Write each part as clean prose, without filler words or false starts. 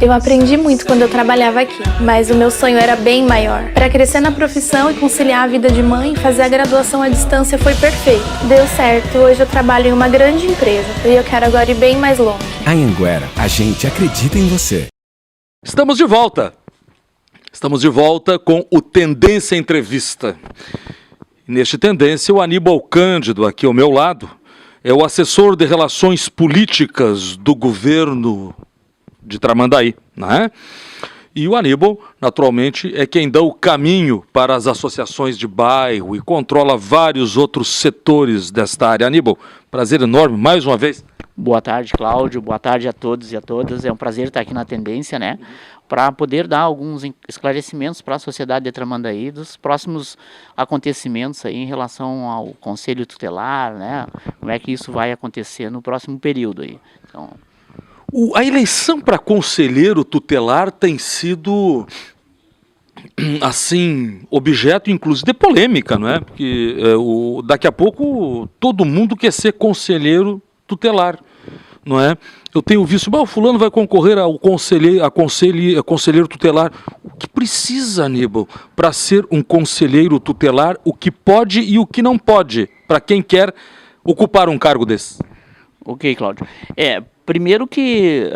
Eu aprendi muito quando eu trabalhava aqui, mas o meu sonho era bem maior. Para crescer na profissão e conciliar a vida de mãe, fazer a graduação à distância foi perfeito. Deu certo, hoje eu trabalho em uma grande empresa e eu quero agora ir bem mais longe. Anhanguera, a gente acredita em você. Estamos de volta. Estamos de volta com o Tendência Entrevista. Neste Tendência, o Aníbal Cândido, aqui ao meu lado, é o assessor de Relações Políticas do governo de Tramandaí, né? E o Aníbal, naturalmente, é quem dá o caminho para as associações de bairro e controla vários outros setores desta área. Aníbal, prazer enorme, mais uma vez. Boa tarde, Cláudio. Boa tarde a todos e a todas. É um prazer estar aqui na Tendência, né? Para poder dar alguns esclarecimentos para a sociedade de Tramandaí dos próximos acontecimentos aí em relação ao Conselho Tutelar, né? Como é que isso vai acontecer no próximo período aí. Então... A eleição para conselheiro tutelar tem sido, assim, objeto, inclusive, de polêmica, não é? Porque daqui a pouco todo mundo quer ser conselheiro tutelar, não é? Eu tenho visto, o fulano vai concorrer ao conselheiro tutelar. O que precisa, Aníbal, para ser um conselheiro tutelar, o que pode e o que não pode, para quem quer ocupar um cargo desse? Ok, Cláudio. Primeiro que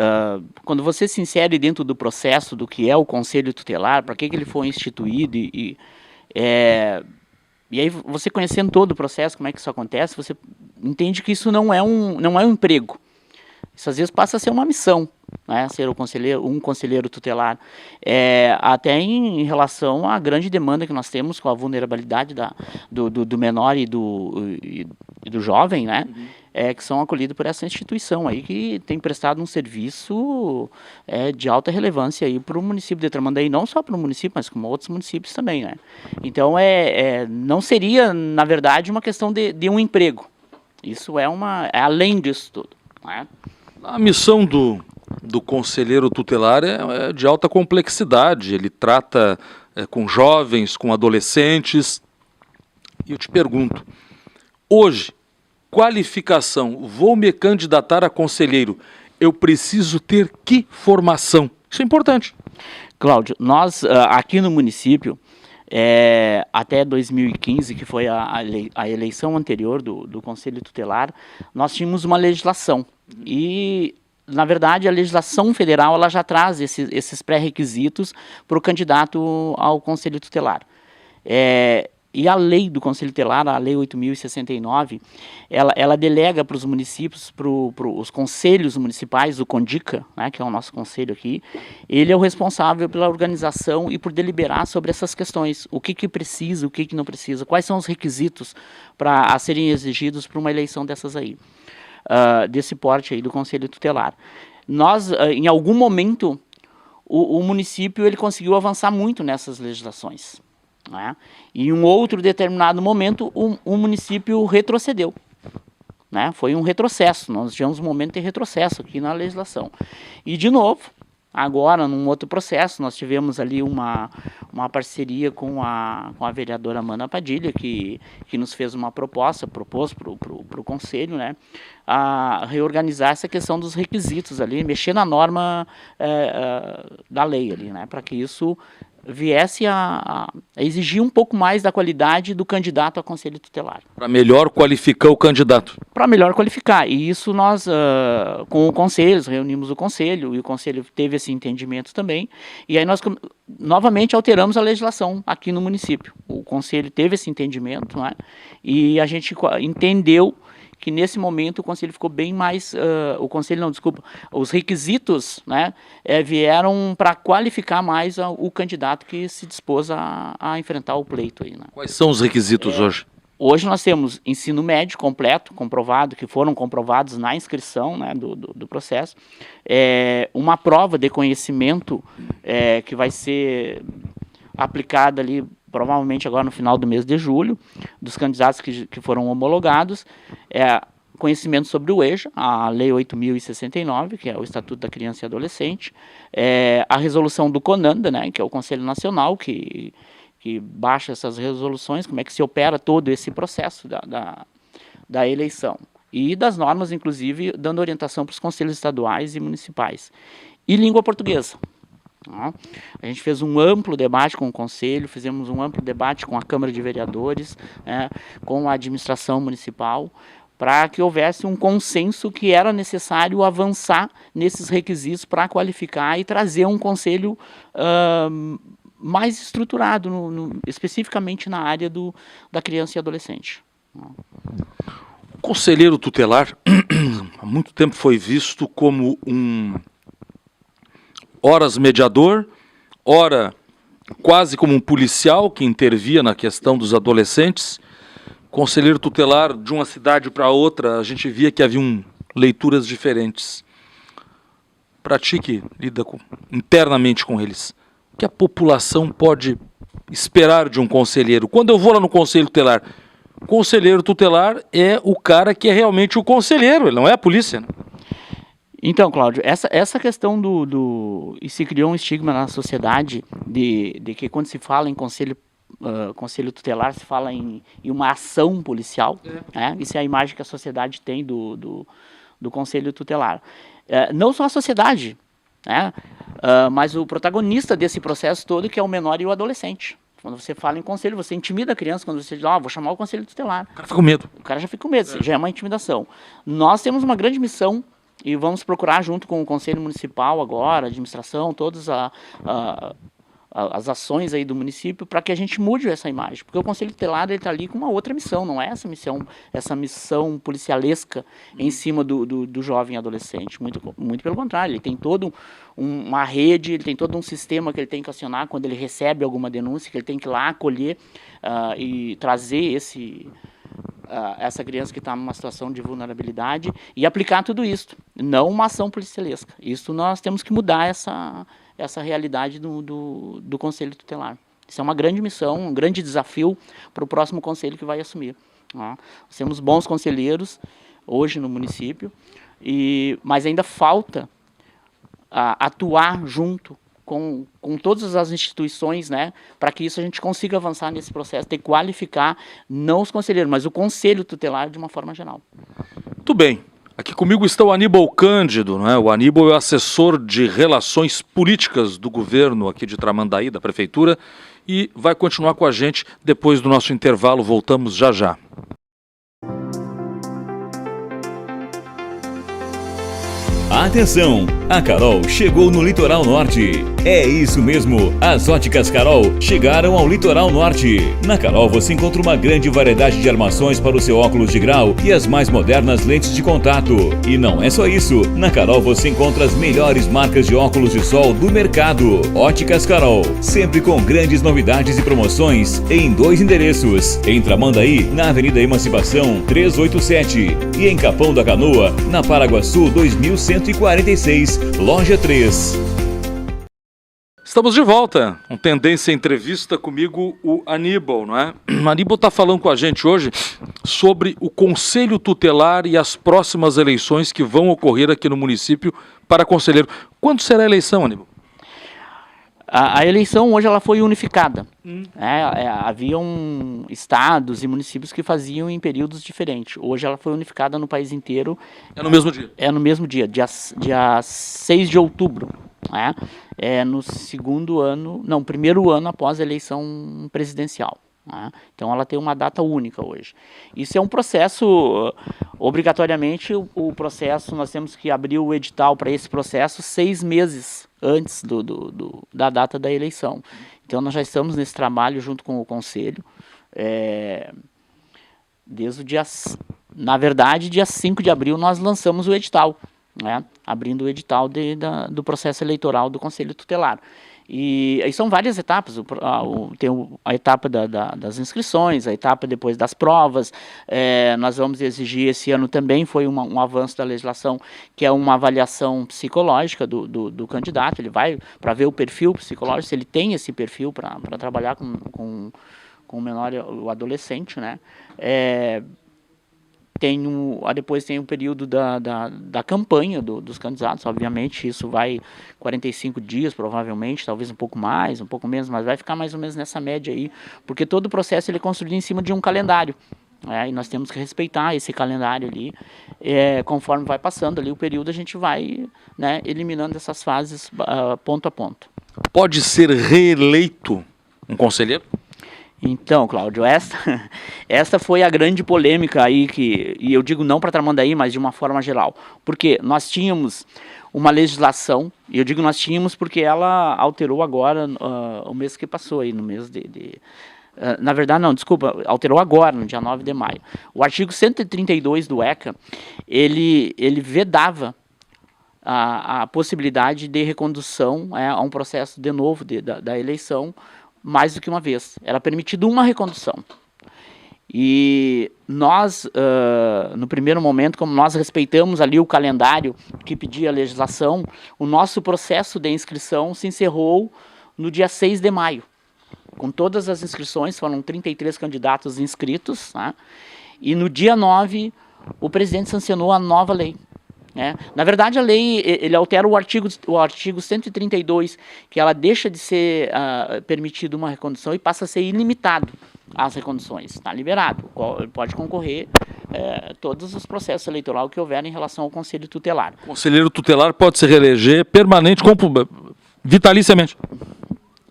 quando você se insere dentro do processo do que é o Conselho Tutelar, para que ele foi instituído e aí você conhecendo todo o processo, como é que isso acontece, você entende que isso não é um emprego. Isso às vezes passa a ser uma missão, né, ser um conselheiro tutelar, até em relação à grande demanda que nós temos com a vulnerabilidade do menor e do jovem, né, que são acolhidos por essa instituição aí que tem prestado um serviço de alta relevância aí para o município de Tramandaí, não só para o município, mas como outros municípios também, né. Então não seria, na verdade, uma questão de um emprego. Isso é além disso tudo, né. A missão do conselheiro tutelar é de alta complexidade. Ele trata com jovens, com adolescentes. E eu te pergunto, hoje, qualificação, vou me candidatar a conselheiro, eu preciso ter que formação? Isso é importante. Cláudio, nós aqui no município, até 2015, que foi a eleição anterior do Conselho Tutelar, nós tínhamos uma legislação. E, na verdade, a legislação federal ela já traz esses pré-requisitos para o candidato ao Conselho Tutelar. E a lei do Conselho Tutelar, a Lei 8.069, ela delega para os municípios, para os conselhos municipais, o CONDICA, né, que é o nosso conselho aqui, ele é o responsável pela organização e por deliberar sobre essas questões. O que precisa, o que não precisa, quais são os requisitos a serem exigidos para uma eleição dessas aí. Desse porte aí do Conselho Tutelar. Nós, em algum momento, o município ele conseguiu avançar muito nessas legislações, né? E em um outro determinado momento, o município retrocedeu, né? Foi um retrocesso, nós tivemos um momento de retrocesso aqui na legislação. E, de novo, agora, num outro processo, nós tivemos ali uma parceria com a vereadora Amanda Padilha, que nos fez uma proposta, propôs para o Conselho, né, a reorganizar essa questão dos requisitos ali, mexer na norma da lei ali, né, para que isso viesse a exigir um pouco mais da qualidade do candidato a conselho tutelar. Para melhor qualificar o candidato. Para melhor qualificar. E isso nós, com o conselho, reunimos o conselho, e o conselho teve esse entendimento também. E aí nós, novamente, alteramos a legislação aqui no município. O conselho teve esse entendimento, né? E a gente entendeu que nesse momento o conselho ficou bem mais, os requisitos, né, vieram para qualificar mais o candidato que se dispôs a enfrentar o pleito aí, né. Quais são os requisitos hoje? Hoje nós temos ensino médio completo, comprovado, que foram comprovados na inscrição, né, do processo, uma prova de conhecimento que vai ser aplicada ali provavelmente agora no final do mês de julho, dos candidatos que foram homologados, conhecimento sobre o EJA, a Lei 8.069, que é o Estatuto da Criança e Adolescente, a resolução do CONANDA, né, que é o Conselho Nacional, que baixa essas resoluções, como é que se opera todo esse processo da eleição. E das normas, inclusive, dando orientação para os conselhos estaduais e municipais. e língua portuguesa. A gente fez um amplo debate com o Conselho, fizemos um amplo debate com a Câmara de Vereadores, com a administração municipal, para que houvesse um consenso que era necessário avançar nesses requisitos para qualificar e trazer um Conselho mais estruturado, especificamente na área da criança e adolescente. O conselheiro tutelar, há muito tempo foi visto como horas mediador, ora quase como um policial que intervia na questão dos adolescentes. Conselheiro tutelar, de uma cidade para outra, a gente via que haviam leituras diferentes. Para ti que lida internamente com eles, o que a população pode esperar de um conselheiro? Quando eu vou lá no conselho tutelar, o conselheiro tutelar é o cara que é realmente o conselheiro, ele não é a polícia, né? Então, Cláudio, essa questão e se criou um estigma na sociedade de que quando se fala em conselho tutelar, se fala em uma ação policial, isso é a imagem que a sociedade tem do conselho tutelar. Não só a sociedade, mas o protagonista desse processo todo, que é o menor e o adolescente. Quando você fala em conselho, você intimida a criança, quando você diz, vou chamar o conselho tutelar. O cara fica com medo. O cara já fica com medo, já é uma intimidação. Nós temos uma grande missão e vamos procurar, junto com o Conselho Municipal agora, a administração, todas as ações aí do município, para que a gente mude essa imagem. Porque o Conselho Tutelar está ali com uma outra missão, não é essa missão policialesca em cima do jovem adolescente. Muito pelo contrário, ele tem toda uma rede, ele tem todo um sistema que ele tem que acionar quando ele recebe alguma denúncia, que ele tem que ir lá acolher e trazer essa criança que está numa situação de vulnerabilidade e aplicar tudo isso, não uma ação policialesca. Isso nós temos que mudar essa realidade do Conselho Tutelar. Isso é uma grande missão, um grande desafio para o próximo conselho que vai assumir. Nós temos bons conselheiros hoje no município, mas ainda falta atuar junto com todas as instituições, para que isso a gente consiga avançar nesse processo, de qualificar não os conselheiros, mas o Conselho Tutelar de uma forma geral. Muito bem. Aqui comigo está o Aníbal Cândido, né? O Aníbal é assessor de relações políticas do governo aqui de Tramandaí, da prefeitura, e vai continuar com a gente depois do nosso intervalo. Voltamos já já. Atenção! A Carol chegou no Litoral Norte. É isso mesmo, as óticas Carol chegaram ao Litoral Norte. Na Carol você encontra uma grande variedade de armações para o seu óculos de grau e as mais modernas lentes de contato. E não é só isso, na Carol você encontra as melhores marcas de óculos de sol do mercado. Óticas Carol, sempre com grandes novidades e promoções em 2 endereços. Em Tramandaí, na Avenida Emancipação 387 e em Capão da Canoa, na Paraguaçu 2146, Loja 3. Estamos de volta, um Tendência Entrevista, comigo o Aníbal, não é? O Aníbal está falando com a gente hoje sobre o Conselho Tutelar e as próximas eleições que vão ocorrer aqui no município para conselheiro. Quando será a eleição, Aníbal? A eleição hoje ela foi unificada. Haviam estados e municípios que faziam em períodos diferentes. Hoje ela foi unificada no país inteiro. É no mesmo dia? É no mesmo dia 6 de outubro. É no primeiro ano após a eleição presidencial. Então ela tem uma data única hoje. Isso é um processo, obrigatoriamente o processo, nós temos que abrir o edital para esse processo 6 meses antes da data da eleição. Então nós já estamos nesse trabalho junto com o Conselho, desde o dia 5 de abril nós lançamos o edital, abrindo o edital do processo eleitoral do Conselho Tutelar. E aí são várias etapas, tem a etapa das inscrições, a etapa depois das provas, nós vamos exigir esse ano também, foi um avanço da legislação, que é uma avaliação psicológica do candidato, ele vai para ver o perfil psicológico, se ele tem esse perfil para trabalhar com o menor e o adolescente, depois tem o período da campanha dos candidatos, obviamente isso vai 45 dias provavelmente, talvez um pouco mais, um pouco menos, mas vai ficar mais ou menos nessa média aí, porque todo o processo ele é construído em cima de um calendário. E nós temos que respeitar esse calendário ali. Conforme vai passando ali o período, a gente vai, né, eliminando essas fases ponto a ponto. Pode ser reeleito um conselheiro? Então, Cláudio, esta foi a grande polêmica aí, e eu digo não para Tramandaí, mas de uma forma geral. Porque nós tínhamos uma legislação, e eu digo nós tínhamos porque ela alterou agora, o mês que passou aí, no mês na verdade, não, desculpa, alterou agora, no dia 9 de maio. O artigo 132 do ECA, ele vedava a possibilidade de recondução a um processo de novo da eleição, mais do que uma vez. Era permitido uma recondução. E nós, no primeiro momento, como nós respeitamos ali o calendário que pedia a legislação, o nosso processo de inscrição se encerrou no dia 6 de maio. Com todas as inscrições, foram 33 candidatos inscritos, né? E no dia 9, o presidente sancionou a nova lei. Na verdade, a lei ele altera o artigo 132, que ela deixa de ser permitido uma recondução e passa a ser ilimitado as reconduções. Está liberado, pode concorrer todos os processos eleitorais que houver em relação ao Conselho Tutelar. O conselheiro tutelar pode se reeleger permanente, vitaliciamente?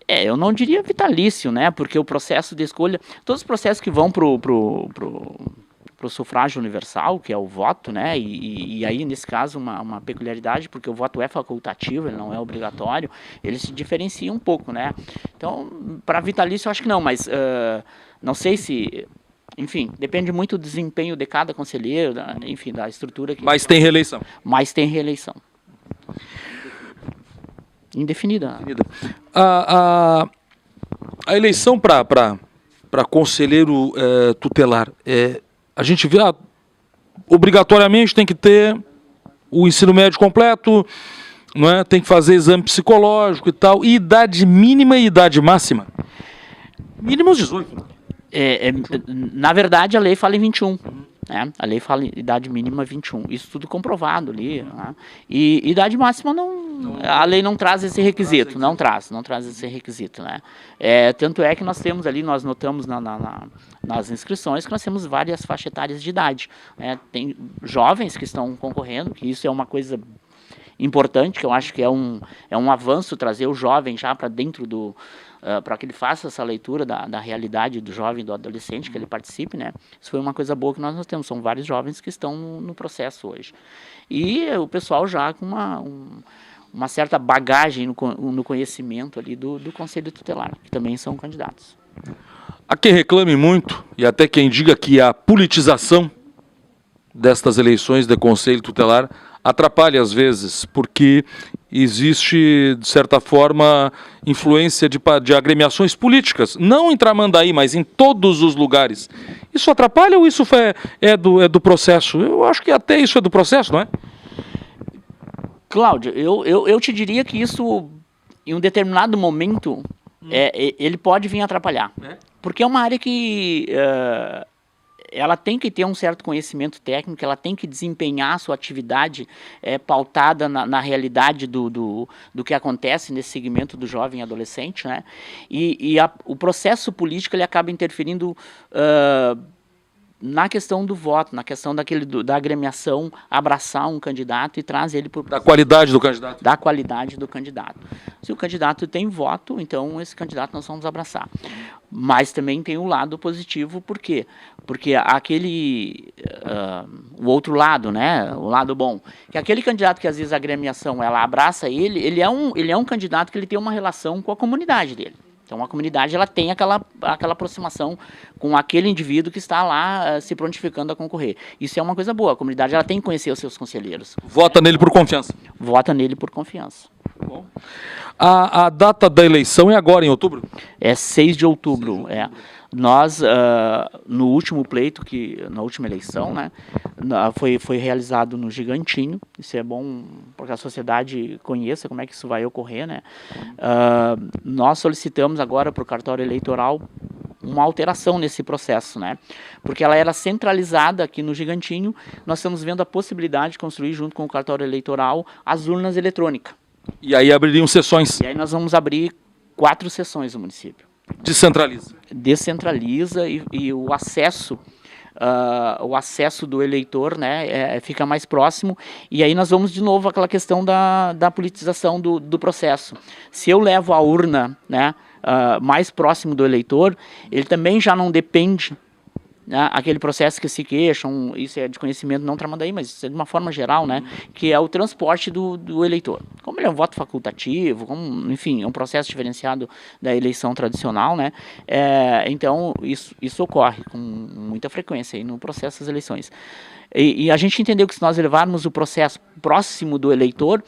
Eu não diria vitalício, né? Porque o processo de escolha, todos os processos que vão para o sufrágio universal, que é o voto, né? E aí, nesse caso, uma peculiaridade, porque o voto é facultativo, ele não é obrigatório, ele se diferencia um pouco, né? Então, para vitalício, eu acho que não, mas não sei se... Enfim, depende muito do desempenho de cada conselheiro, enfim, da estrutura. Mas tem reeleição. Mas tem reeleição. Indefinida. A eleição para conselheiro tutelar, a gente vê, obrigatoriamente tem que ter o ensino médio completo, não é? Tem que fazer exame psicológico e tal, e idade mínima e idade máxima? Mínimo os 18. Na verdade, a lei fala em 21. Né? A lei fala em idade mínima 21. Isso tudo comprovado ali. Né? E idade máxima a lei não traz esse requisito. Não traz esse requisito. Né? Tanto é que nós temos ali, nós notamos nas inscrições que nós temos várias faixas etárias de idade. Né? Tem jovens que estão concorrendo, que isso é uma coisa importante, que eu acho que é um avanço trazer o jovem já para dentro para que ele faça essa leitura da realidade do jovem, do adolescente, que ele participe, né? Isso foi uma coisa boa que nós temos, são vários jovens que estão no processo hoje. E o pessoal já com uma certa bagagem no conhecimento ali do Conselho Tutelar, que também são candidatos. Há quem reclame muito, e até quem diga que a politização destas eleições de Conselho Tutelar atrapalha às vezes, porque existe, de certa forma, influência de agremiações políticas, não em Tramandaí, mas em todos os lugares. Isso atrapalha ou isso é do processo? Eu acho que até isso é do processo, não é? Cláudio, eu te diria que isso, em um determinado momento, ele pode vir atrapalhar. Porque é uma área que... ela tem que ter um certo conhecimento técnico, ela tem que desempenhar a sua atividade pautada na realidade do que acontece nesse segmento do jovem e adolescente, né? E o processo político ele acaba interferindo na questão do voto, na questão da agremiação abraçar um candidato e traz ele por... Da qualidade do candidato. Da qualidade do candidato. Se o candidato tem voto, então esse candidato nós vamos abraçar. Mas também tem um lado positivo, por quê? Porque o outro lado, né, o lado bom, que aquele candidato que às vezes a agremiação ela abraça ele é um candidato que ele tem uma relação com a comunidade dele. Então a comunidade ela tem aquela aproximação com aquele indivíduo que está lá se prontificando a concorrer. Isso é uma coisa boa, a comunidade ela tem que conhecer os seus conselheiros. Vota nele por confiança. Vota nele por confiança. Bom. A data da eleição é agora, em outubro? É 6 de outubro. Nós, no último pleito, na última eleição, né, foi realizado no Gigantinho. Isso é bom porque a sociedade conheça como é que isso vai ocorrer. Né? Nós solicitamos agora para o cartório eleitoral uma alteração nesse processo, né? Porque ela era centralizada aqui no Gigantinho. Nós estamos vendo a possibilidade de construir, junto com o cartório eleitoral, as urnas eletrônicas. E aí abririam sessões? E aí nós vamos abrir 4 sessões no município. Descentraliza. Descentraliza e o acesso o acesso do eleitor, né, fica mais próximo, e aí nós vamos de novo àquela questão da politização do processo. Se eu levo a urna, né, mais próximo do eleitor, ele também já não depende, né, aquele processo que se queixam, isso é de conhecimento não Tramandaí, mas isso é de uma forma geral, né, que é o transporte do eleitor. Como ele é um voto facultativo, como, enfim, é um processo diferenciado da eleição tradicional, né, então isso ocorre com muita frequência aí no processo das eleições. E a gente entendeu que se nós levarmos o processo próximo do eleitor,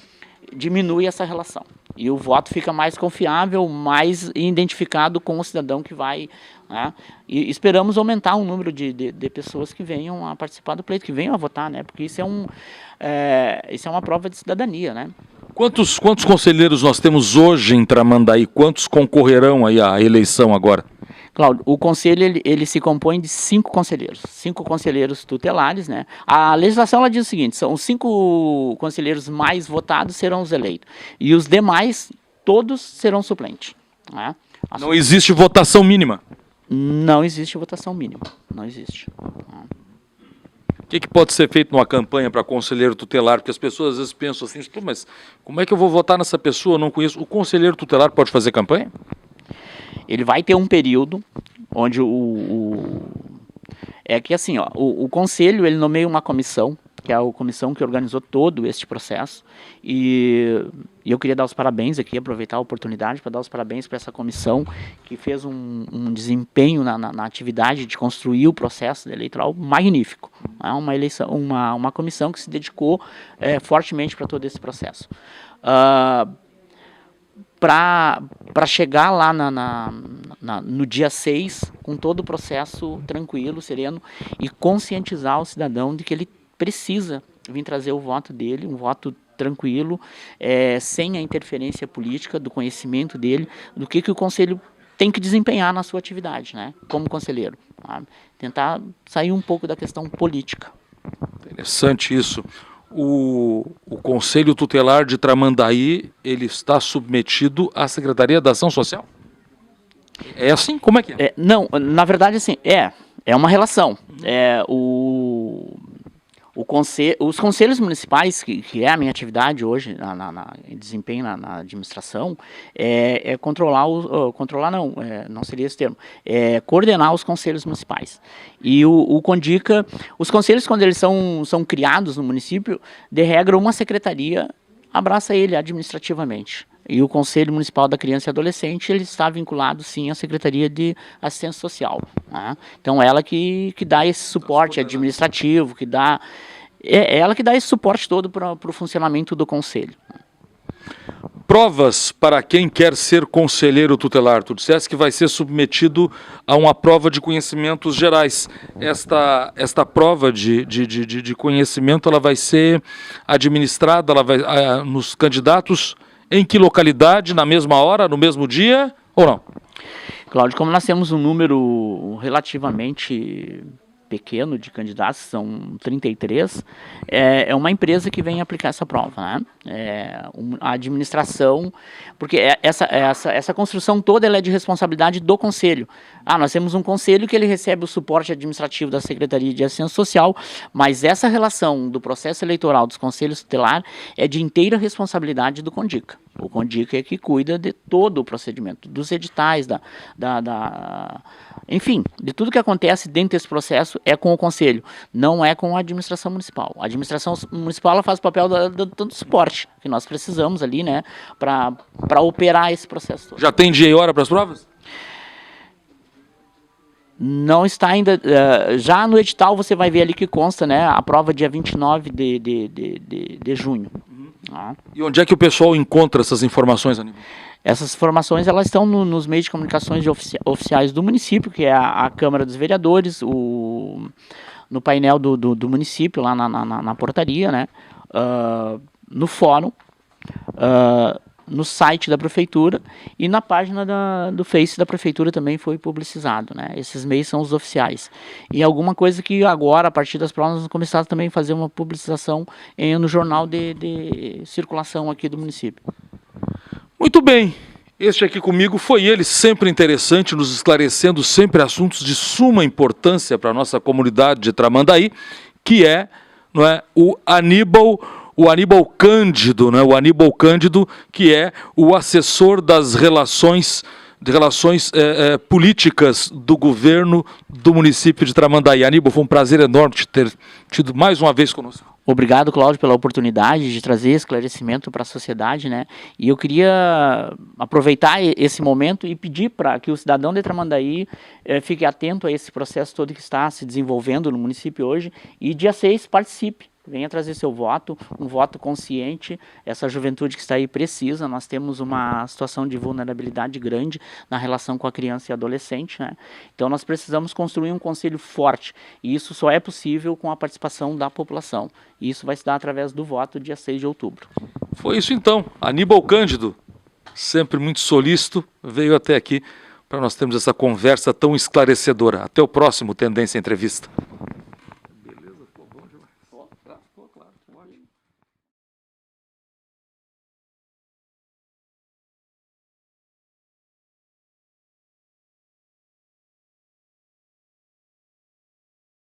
diminui essa relação. E o voto fica mais confiável, mais identificado com o cidadão que vai, né? E esperamos aumentar o número de pessoas que venham a participar do pleito, que venham a votar, né? Porque isso é uma prova de cidadania, né? Quantos conselheiros nós temos hoje em Tramandaí? Quantos concorrerão aí à eleição agora? Cláudio, o conselho ele se compõe de 5 conselheiros tutelares, né? A legislação ela diz o seguinte: são os 5 conselheiros mais votados serão os eleitos e os demais todos serão suplentes, né? Não existe votação mínima? Não existe votação mínima, não existe. O que pode ser feito numa campanha para conselheiro tutelar? Porque as pessoas às vezes pensam assim, mas como é que eu vou votar nessa pessoa? Eu não conheço. O conselheiro tutelar pode fazer campanha? Ele vai ter um período onde é que assim, ó, o conselho ele nomeia uma comissão, que é a comissão que organizou todo este processo, e eu queria dar os parabéns aqui, aproveitar a oportunidade para dar os parabéns para essa comissão que fez um desempenho na atividade de construir o processo eleitoral magnífico. É uma comissão que se dedicou fortemente para todo esse processo. Para chegar lá no dia 6, com todo o processo tranquilo, sereno, e conscientizar o cidadão de que ele precisa vir trazer o voto dele, um voto tranquilo, sem a interferência política, do conhecimento dele, do que o conselho tem que desempenhar na sua atividade, né, como conselheiro. Tá? Tentar sair um pouco da questão política. Interessante isso. O Conselho Tutelar de Tramandaí, ele está submetido à Secretaria da Ação Social? É assim? Como é que é? Não, na verdade, assim, é uma relação. Os conselhos municipais, que é a minha atividade hoje, desempenho na administração, não seria esse termo, coordenar os conselhos municipais. E o CONDICA, os conselhos, quando eles são criados no município, de regra, uma secretaria abraça ele administrativamente. E o Conselho Municipal da Criança e Adolescente, ele está vinculado, sim, à Secretaria de Assistência Social. Né? Então, ela que dá esse suporte administrativo, é ela que dá esse suporte todo para o funcionamento do Conselho. Provas para quem quer ser conselheiro tutelar. Tu disseste que vai ser submetido a uma prova de conhecimentos gerais. Esta prova de conhecimento, ela vai ser administrada nos candidatos em que localidade, na mesma hora, no mesmo dia, ou não? Cláudio, como nós temos um número relativamente pequeno de candidatos, são 33, é uma empresa que vem aplicar essa prova, né? A administração, porque essa construção toda ela é de responsabilidade do Conselho. Nós temos um Conselho que ele recebe o suporte administrativo da Secretaria de Assistência Social, mas essa relação do processo eleitoral dos Conselhos Tutelar é de inteira responsabilidade do CONDICA. O CONDICA é que cuida de todo o procedimento, dos editais, enfim, de tudo que acontece dentro desse processo é com o Conselho, não é com a administração municipal. A administração municipal ela faz o papel do suporte que nós precisamos ali, né, para operar esse processo todo. Já tem dia e hora para as provas? Não está ainda, já no edital você vai ver ali que consta, né, a prova dia 29 de junho. E onde é que o pessoal encontra essas informações, Aníbal? Essas informações elas estão nos meios de comunicações oficiais do município, que é a Câmara dos Vereadores, no painel do município, lá na portaria, né? No fórum, no site da prefeitura e na página do Face da prefeitura também foi publicizado, né? Esses meios são os oficiais. E alguma coisa que agora, a partir das provas, nós vamos começar também a fazer uma publicização no jornal de circulação aqui do município. Muito bem. Este aqui comigo foi ele, sempre interessante, nos esclarecendo sempre assuntos de suma importância para a nossa comunidade de Tramandaí, que é, não é, o Aníbal Cândido, né? O Aníbal Cândido, que é o assessor das relações políticas do governo do município de Tramandaí. Aníbal, foi um prazer enorme te ter tido mais uma vez conosco. Obrigado, Cláudio, pela oportunidade de trazer esclarecimento para a sociedade, né? E eu queria aproveitar esse momento e pedir para que o cidadão de Tramandaí fique atento a esse processo todo que está se desenvolvendo no município hoje e dia 6 participe. Venha trazer seu voto, um voto consciente. Essa juventude que está aí precisa. Nós temos uma situação de vulnerabilidade grande na relação com a criança e adolescente, né? Então nós precisamos construir um conselho forte. E isso só é possível com a participação da população. E isso vai se dar através do voto dia 6 de outubro. Foi isso então. Aníbal Cândido, sempre muito solícito, veio até aqui para nós termos essa conversa tão esclarecedora. Até o próximo Tendência Entrevista.